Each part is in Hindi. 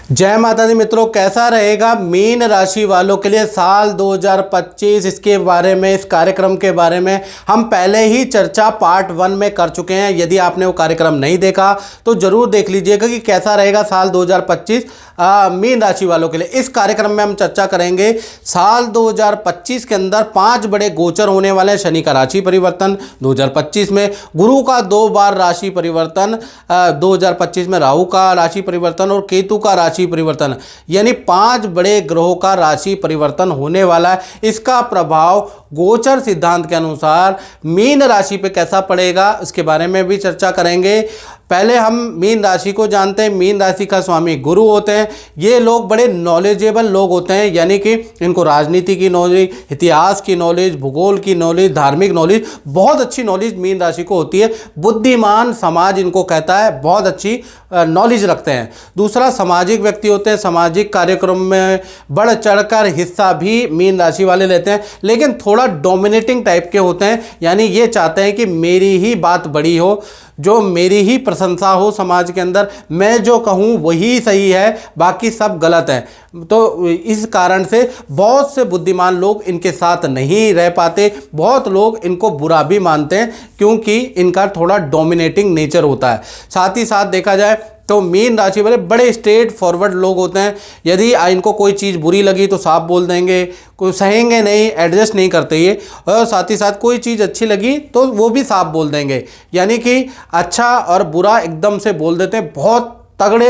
जय माता दी मित्रों, कैसा रहेगा मीन राशि वालों के लिए साल 2025। इसके बारे में, इस कार्यक्रम के बारे में हम पहले ही चर्चा पार्ट 1 में कर चुके हैं। यदि आपने वो कार्यक्रम नहीं देखा तो जरूर देख लीजिएगा कि कैसा रहेगा साल 2025 मीन राशि वालों के लिए। इस कार्यक्रम में हम चर्चा करेंगे साल 2025 के अंदर 5 बड़े गोचर होने वाले हैं। शनि का राशि परिवर्तन 2025 में, गुरु का 2 बार राशि परिवर्तन 2025 में, राहु का राशि परिवर्तन और केतु का राशि परिवर्तन, यानी 5 बड़े ग्रहों का राशि परिवर्तन होने वाला है। इसका प्रभाव गोचर सिद्धांत के अनुसार मीन राशि पे कैसा पड़ेगा, इसके बारे में भी चर्चा करेंगे। पहले हम मीन राशि को जानते हैं। मीन राशि का स्वामी गुरु होते हैं। ये लोग बड़े नॉलेजेबल लोग होते हैं, यानी कि इनको राजनीति की नॉलेज, इतिहास की नॉलेज, भूगोल की नॉलेज, धार्मिक नॉलेज, बहुत अच्छी नॉलेज मीन राशि को होती है। बुद्धिमान समाज इनको कहता है, बहुत अच्छी नॉलेज रखते हैं। दूसरा, सामाजिक व्यक्ति होते हैं। सामाजिक कार्यक्रम में बढ़ चढ़कर हिस्सा भी मीन राशि वाले लेते हैं, लेकिन थोड़ा डोमिनेटिंग टाइप के होते हैं, यानी ये चाहते हैं कि मेरी ही बात बड़ी हो, जो मेरी ही प्रशंसा हो समाज के अंदर, मैं जो कहूँ वही सही है, बाकी सब गलत है। तो इस कारण से बहुत से बुद्धिमान लोग इनके साथ नहीं रह पाते। बहुत लोग इनको बुरा भी मानते हैं क्योंकि इनका थोड़ा डोमिनेटिंग नेचर होता है। साथ ही साथ देखा जाए तो मीन राशि वाले बड़े स्ट्रेट फॉरवर्ड लोग होते हैं। यदि इनको कोई चीज़ बुरी लगी तो साफ बोल देंगे, कोई सहेंगे नहीं, एडजस्ट नहीं करते ये। और साथ ही साथ कोई चीज़ अच्छी लगी तो वो भी साफ बोल देंगे, यानी कि अच्छा और बुरा एकदम से बोल देते हैं। बहुत तगड़े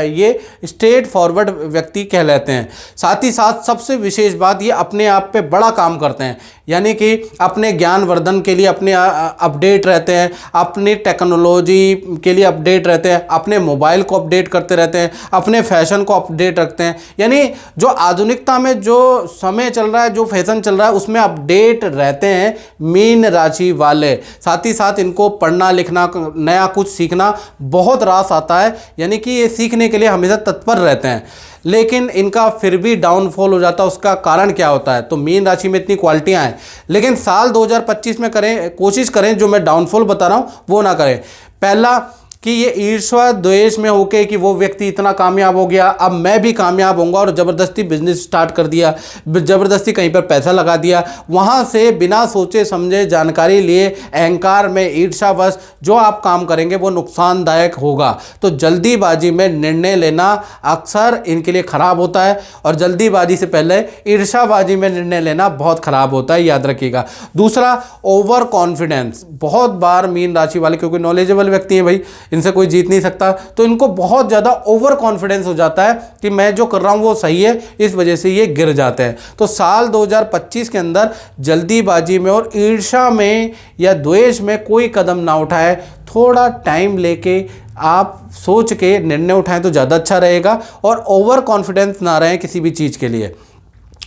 ये स्ट्रेट फॉरवर्ड व्यक्ति कहलाते हैं। साथ ही साथ सबसे विशेष बात, ये अपने आप पे बड़ा काम करते हैं, यानी कि अपने ज्ञान वर्धन के लिए अपने अपडेट रहते हैं, अपनी टेक्नोलॉजी के लिए अपडेट रहते हैं, अपने मोबाइल को अपडेट करते रहते हैं, अपने फैशन को अपडेट रखते हैं। यानी जो आधुनिकता में जो समय चल रहा है, जो फैशन चल रहा है, उसमें अपडेट रहते हैं मीन राशि वाले। साथ ही साथ इनको पढ़ना लिखना, नया कुछ सीखना बहुत रास आता है, यानी कि ये सीखने के लिए हमेशा तत्पर रहते हैं। लेकिन इनका फिर भी डाउनफॉल हो जाता है। उसका कारण क्या होता है? तो मीन राशि में इतनी क्वालिटियां हैं, लेकिन साल 2025 में कोशिश करें जो मैं डाउनफॉल बता रहा हूं वो ना करें। पहला कि ये ईर्ष्या द्वेष में होके कि वो व्यक्ति इतना कामयाब हो गया, अब मैं भी कामयाब होऊंगा, और ज़बरदस्ती बिजनेस स्टार्ट कर दिया, ज़बरदस्ती कहीं पर पैसा लगा दिया, वहाँ से बिना सोचे समझे जानकारी लिए अहंकार में ईर्ष्यावश जो आप काम करेंगे वो नुकसानदायक होगा। तो जल्दीबाजी में निर्णय लेना अक्सर इनके लिए ख़राब होता है, और जल्दीबाजी से पहले ईर्ष्याबाजी में निर्णय लेना बहुत ख़राब होता है, याद रखिएगा। दूसरा, ओवर कॉन्फिडेंस। बहुत बार मीन राशि वाले, क्योंकि नॉलेजेबल व्यक्ति हैं भाई, इनसे कोई जीत नहीं सकता, तो इनको बहुत ज़्यादा ओवर कॉन्फिडेंस हो जाता है कि मैं जो कर रहा हूँ वो सही है, इस वजह से ये गिर जाते हैं। तो साल 2025 के अंदर जल्दीबाजी में और ईर्ष्या में या द्वेष में कोई कदम ना उठाए, थोड़ा टाइम लेके आप सोच के निर्णय उठाएं तो ज़्यादा अच्छा रहेगा, और ओवर कॉन्फिडेंस ना रहें किसी भी चीज़ के लिए।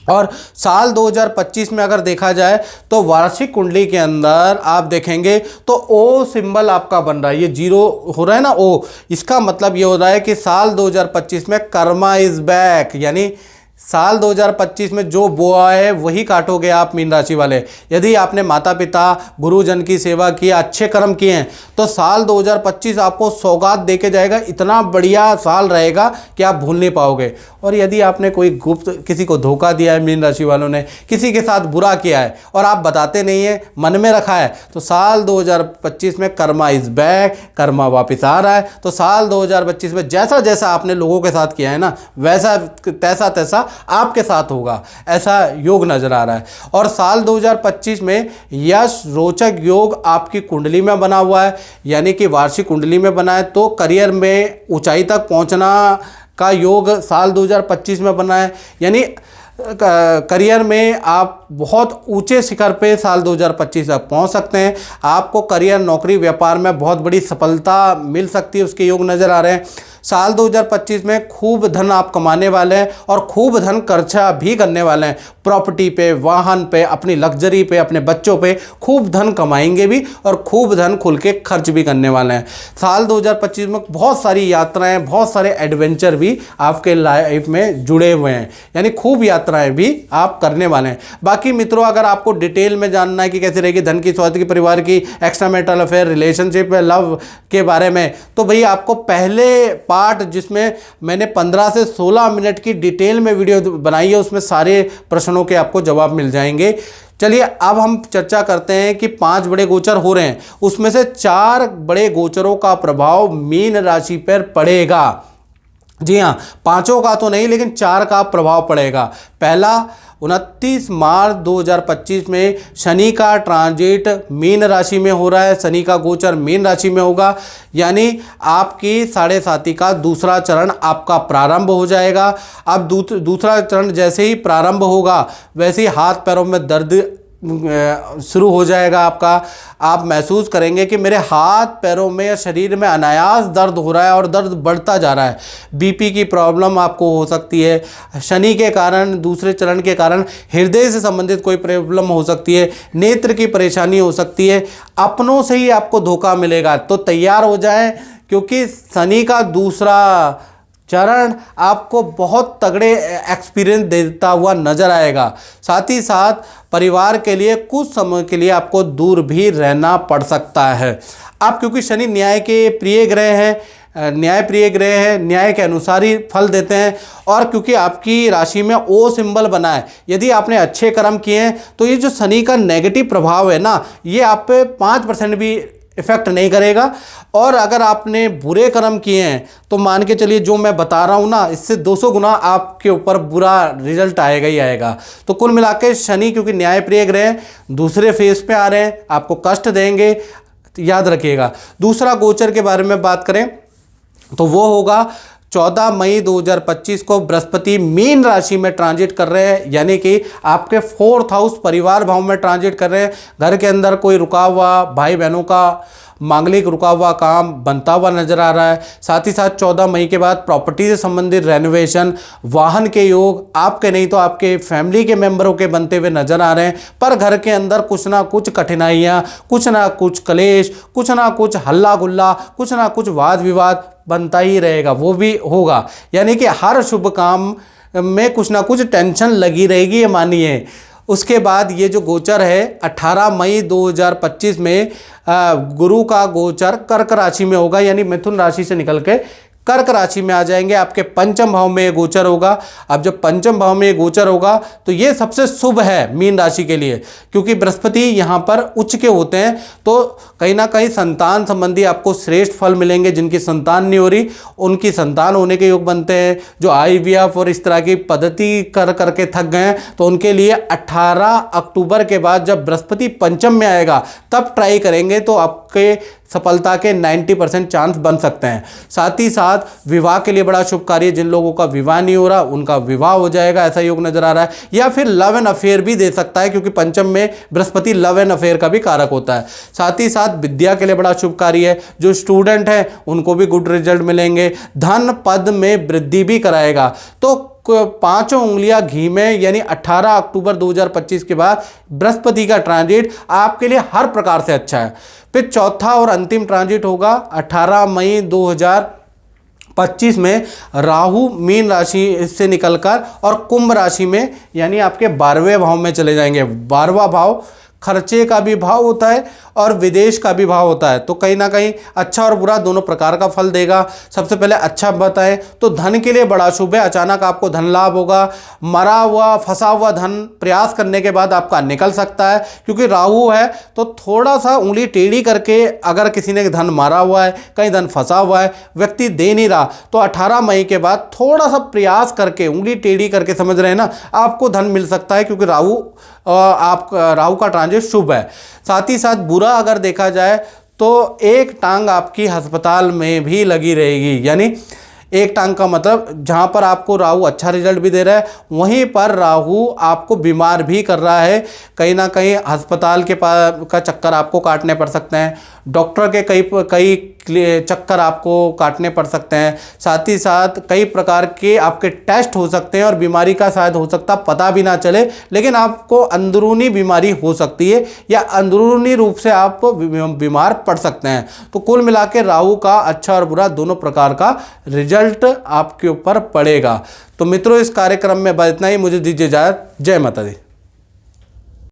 और साल 2025 में अगर देखा जाए तो वार्षिक कुंडली के अंदर आप देखेंगे तो ओ सिंबल आपका बन रहा है, ये 0 हो रहा है ना, ओ, इसका मतलब ये हो रहा है कि साल 2025 में कर्मा इज बैक, यानी साल 2025 में जो बोआ है वही काटोगे आप मीन राशि वाले। यदि आपने माता पिता गुरुजन की सेवा की, अच्छे कर्म किए हैं, तो साल 2025 आपको सौगात देके जाएगा। इतना बढ़िया साल रहेगा कि आप भूल नहीं पाओगे। और यदि आपने कोई गुप्त किसी को धोखा दिया है, मीन राशि वालों ने किसी के साथ बुरा किया है और आप बताते नहीं है, मन में रखा है, तो साल 2025 में कर्मा इज बैक, कर्मा वापस आ रहा है। तो साल 2025 में जैसा जैसा आपने लोगों के साथ किया है ना, वैसा तैसा तैसा आपके साथ होगा, ऐसा योग नजर आ रहा है। और साल 2025 में यश रोचक योग आपकी कुंडली में बना हुआ है, यानी कि वार्षिक कुंडली में बना है, तो करियर में ऊंचाई तक पहुंचना का योग साल 2025 में बना है, यानी करियर में आप बहुत ऊंचे शिखर पे साल 2025 तक पहुंच सकते हैं। आपको करियर, नौकरी, व्यापार में बहुत बड़ी सफलता मिल सकती है, उसके योग नज़र आ रहे हैं। साल 2025 में खूब धन आप कमाने वाले हैं और खूब धन खर्चा भी करने वाले हैं। प्रॉपर्टी पे, वाहन पे, अपनी लग्जरी पे, अपने बच्चों पे खूब धन कमाएंगे भी और खूब धन खुल के खर्च भी करने वाले हैं। साल 2025 में बहुत सारी यात्राएं, बहुत सारे एडवेंचर भी आपके लाइफ में जुड़े हुए हैं, यानी खूब यात्राएं भी आप करने वाले हैं। बाकी मित्रों, अगर आपको डिटेल में जानना है कि कैसे रहेगी धन की, स्वास्थ्य की, परिवार की, extra marital affair, relationship, love के बारे में, तो भाई आपको पहले पार्ट जिसमें मैंने 15 से 16 मिनट की डिटेल में वीडियो बनाई है, उसमें सारे प्रश्नों के आपको जवाब मिल जाएंगे। चलिए अब हम चर्चा करते हैं कि 5 बड़े गोचर हो रहे हैं, उसमें से 4 बड़े गोचरों का प्रभाव मीन राशि पर पड़ेगा। जी हाँ, 5 का तो नहीं लेकिन 4 का प्रभाव पड़ेगा। पहला, 29 मार्च 2025 में शनि का ट्रांजिट मीन राशि में हो रहा है। शनि का गोचर मीन राशि में होगा, यानी आपकी 7.5 का दूसरा चरण आपका प्रारंभ हो जाएगा। अब दूसरा चरण जैसे ही प्रारंभ होगा वैसे ही हाथ पैरों में दर्द शुरू हो जाएगा आपका। आप महसूस करेंगे कि मेरे हाथ पैरों में या शरीर में अनायास दर्द हो रहा है और दर्द बढ़ता जा रहा है। बीपी की प्रॉब्लम आपको हो सकती है। शनि के कारण, दूसरे चरण के कारण हृदय से संबंधित कोई प्रॉब्लम हो सकती है। नेत्र की परेशानी हो सकती है। अपनों से ही आपको धोखा मिलेगा, तो तैयार हो जाएं, क्योंकि शनि का दूसरा चरण आपको बहुत तगड़े एक्सपीरियंस देता हुआ नजर आएगा। साथ ही साथ परिवार के लिए कुछ समय के लिए आपको दूर भी रहना पड़ सकता है। आप क्योंकि शनि न्याय के प्रिय ग्रह हैं, न्याय प्रिय ग्रह है, न्याय के अनुसार ही फल देते हैं। और क्योंकि आपकी राशि में ओ सिंबल बना है, यदि आपने अच्छे कर्म किए हैं तो ये जो शनि का नेगेटिव प्रभाव है ना, ये आप पे 5% भी इफेक्ट नहीं करेगा। और अगर आपने बुरे कर्म किए हैं तो मान के चलिए जो मैं बता रहा हूँ ना, इससे 200 गुना आपके ऊपर बुरा रिजल्ट आएगा ही आएगा। तो कुल मिला के शनि क्योंकि न्याय प्रिय ग्रह दूसरे फेज पे आ रहे हैं, आपको कष्ट देंगे, याद रखिएगा। दूसरा गोचर के बारे में बात करें तो वो होगा 14 मई 2025 को बृहस्पति मीन राशि में ट्रांजिट कर रहे हैं, यानी कि आपके 4th हाउस परिवार भाव में ट्रांजिट कर रहे हैं। घर के अंदर कोई रुका हुआ, भाई बहनों का मांगलिक रुका हुआ काम बनता हुआ नजर आ रहा है। साथ ही साथ 14 मई के बाद प्रॉपर्टी से संबंधित रेनोवेशन, वाहन के योग आपके नहीं तो आपके फैमिली के मेंबरों के बनते हुए नजर आ रहे हैं। पर घर के अंदर कुछ ना कुछ कठिनाइयाँ, कुछ ना कुछ कलेश, कुछ ना कुछ हल्ला गुल्ला, कुछ ना कुछ वाद विवाद बनता ही रहेगा, वो भी होगा। यानी कि हर शुभ काम में कुछ ना कुछ टेंशन लगी रहेगी, ये मानिए। उसके बाद ये जो गोचर है 18 मई 2025 में गुरु का गोचर कर्क राशि में होगा, यानी मिथुन राशि से निकल के कर्क राशि में आ जाएंगे। आपके पंचम भाव में ये गोचर होगा। अब जब पंचम भाव में ये गोचर होगा तो ये सबसे शुभ है मीन राशि के लिए, क्योंकि बृहस्पति यहाँ पर उच्च के होते हैं। तो कहीं ना कहीं संतान संबंधी आपको श्रेष्ठ फल मिलेंगे। जिनकी संतान नहीं हो रही उनकी संतान होने के योग बनते हैं। जो IVF और इस तरह की पद्धति कर करके थक गए हैं तो उनके लिए 18 अक्टूबर के बाद जब बृहस्पति पंचम में आएगा तब ट्राई करेंगे तो आपके सफलता के 90% चांस बन सकते हैं। साथ ही साथ विवाह के लिए बड़ा शुभ कार्य, जिन लोगों का विवाह नहीं हो रहा उनका विवाह हो जाएगा, ऐसा योग नजर आ रहा है। या फिर लव एंड अफेयर भी दे सकता है, क्योंकि पंचम में बृहस्पति लव एंड अफेयर का भी कारक होता है। साथ ही साथ विद्या के लिए बड़ा शुभ कार्य है। जो स्टूडेंट हैं उनको भी गुड रिजल्ट मिलेंगे। धन पद में वृद्धि भी कराएगा। तो 5 उंगलियां घी में, यानी 18 अक्टूबर 2025 के बाद बृहस्पति का ट्रांजिट आपके लिए हर प्रकार से अच्छा है। फिर चौथा और अंतिम ट्रांजिट होगा 18 मई 2025 में राहु मीन राशि से निकलकर और कुंभ राशि में, यानी आपके 12वें भाव में चले जाएंगे। 12वां भाव खर्चे का भी भाव होता है और विदेश का भी भाव होता है। तो कहीं ना कहीं अच्छा और बुरा दोनों प्रकार का फल देगा। सबसे पहले अच्छा बताएं तो धन के लिए बड़ा शुभ है। अचानक आपको धन लाभ होगा। मरा हुआ फंसा हुआ धन प्रयास करने के बाद आपका निकल सकता है, क्योंकि राहु है तो थोड़ा सा उंगली टेढ़ी करके अगर किसी ने धन मारा हुआ है, कहीं धन फंसा हुआ है, व्यक्ति दे नहीं रहा, तो 18 मई के बाद थोड़ा सा प्रयास करके, उंगली टेढ़ी करके, समझ रहे हैं ना, आपको धन मिल सकता है, क्योंकि राहु का ट्रांजिट शुभ है। साथ ही साथ बुरा अगर देखा जाए तो एक टांग आपकी अस्पताल में भी लगी रहेगी। यानी एक टांग का मतलब जहाँ पर आपको राहु अच्छा रिजल्ट भी दे रहा है वहीं पर राहु आपको बीमार भी कर रहा है। कहीं ना कहीं अस्पताल के पास का चक्कर आपको काटने पड़ सकते हैं। डॉक्टर के कई चक्कर आपको काटने पड़ सकते हैं। साथ ही साथ कई प्रकार के आपके टेस्ट हो सकते हैं और बीमारी का शायद हो सकता पता भी ना चले, लेकिन आपको अंदरूनी बीमारी हो सकती है या अंदरूनी रूप से आप बीमार पड़ सकते हैं। तो कुल मिला के राहु का अच्छा और बुरा दोनों प्रकार का रिजल्ट आपके ऊपर पड़ेगा। तो मित्रों, इस कार्यक्रम में बस इतना ही। मुझे दीजिए इजाजत। जय माता दी।